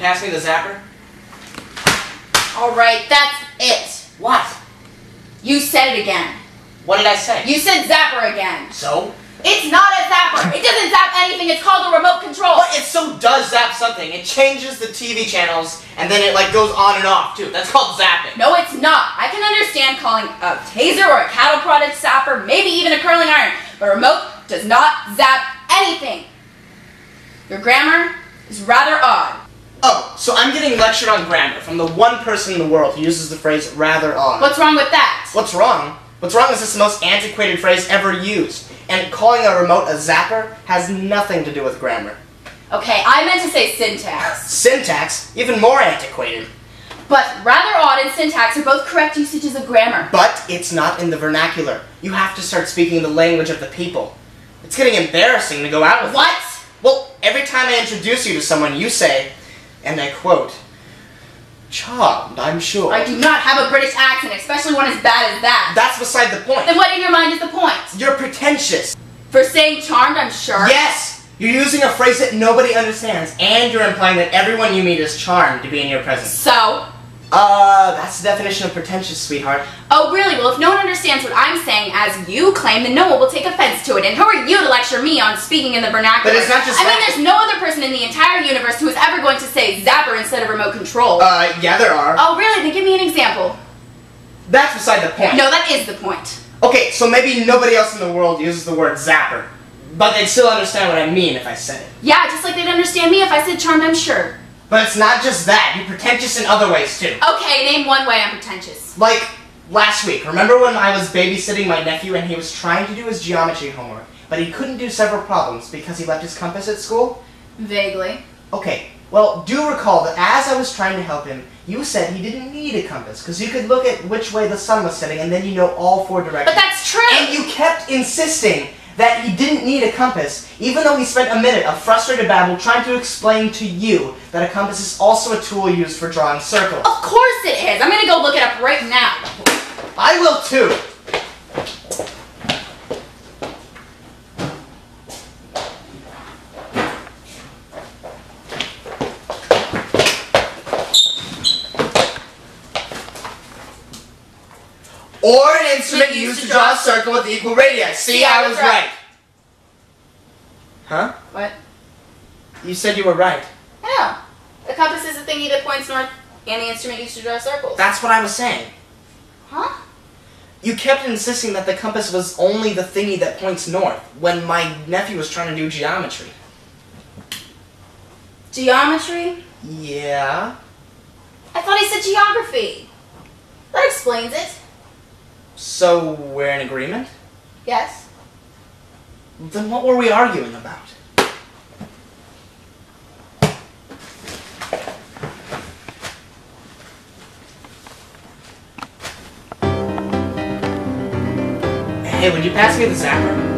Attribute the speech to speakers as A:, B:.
A: pass me the zapper?
B: Alright, that's it.
A: What?
B: You said it again.
A: What did I say?
B: You said zapper again.
A: So?
B: It's not a zapper. It doesn't zap anything. It's called a remote control.
A: But it so does zap something. It changes the TV channels, and then it like goes on and off too. That's called zapping.
B: No, it's not. I can understand calling a taser or a cattle prod zapper, maybe even a curling iron, but a remote does not zap anything. Your grammar is rather odd.
A: Oh, so I'm getting lectured on grammar from the one person in the world who uses the phrase rather odd.
B: What's wrong with that?
A: What's wrong? What's wrong is it's the most antiquated phrase ever used. And calling a remote a zapper has nothing to do with grammar.
B: Okay, I meant to say syntax.
A: Syntax? Even more antiquated.
B: But rather odd and syntax are both correct usages of grammar.
A: But it's not in the vernacular. You have to start speaking the language of the people. It's getting embarrassing to go out with.
B: What?
A: Well, every time I introduce you to someone, you say, and I quote, "Charmed, I'm sure."
B: I do not have a British accent, especially one as bad as that.
A: That's beside the point.
B: Then what in your mind is the point?
A: You're pretentious.
B: For saying charmed, I'm sure?
A: Yes! You're using a phrase that nobody understands, and you're implying that everyone you meet is charmed to be in your presence.
B: So?
A: That's the definition of pretentious, sweetheart.
B: Oh, really? Well, if no one understands what I'm saying as you claim, then no one will take offense to it. And who are you to lecture me on speaking in the vernacular?
A: But it's not just
B: I mean, there's no other person in the entire universe who is ever going to say zapper instead of remote control.
A: Yeah, there are.
B: Oh, really? Then give me an example.
A: That's beside the point.
B: No, that is the point.
A: Okay, so maybe nobody else in the world uses the word zapper, but they'd still understand what I mean if I said it.
B: Yeah, just like they'd understand me if I said charmed, I'm sure.
A: But it's not just that. You're pretentious in other ways, too.
B: Okay, name one way I'm pretentious.
A: Like, last week, remember when I was babysitting my nephew and he was trying to do his geometry homework, but he couldn't do several problems because he left his compass at school?
B: Vaguely.
A: Okay, well, do recall that as I was trying to help him, you said he didn't need a compass, because you could look at which way the sun was setting and then you know all four directions.
B: But that's true!
A: And you kept insisting that he didn't need a compass, even though he spent a minute of frustrated babble trying to explain to you that a compass is also a tool used for drawing circles.
B: Of course it is! I'm gonna go look it up right now.
A: I will too! Or an instrument used to draw a circle with equal radii. See, I was right. Huh?
B: What?
A: You said you were right.
B: Yeah. A compass is a thingy that points north, and the instrument used to draw circles.
A: That's what I was saying.
B: Huh?
A: You kept insisting that the compass was only the thingy that points north, when my nephew was trying to do geometry.
B: Geometry?
A: Yeah?
B: I thought he said geography. That explains it.
A: So, we're in agreement?
B: Yes.
A: Then what were we arguing about? Hey, would you pass me the zapper?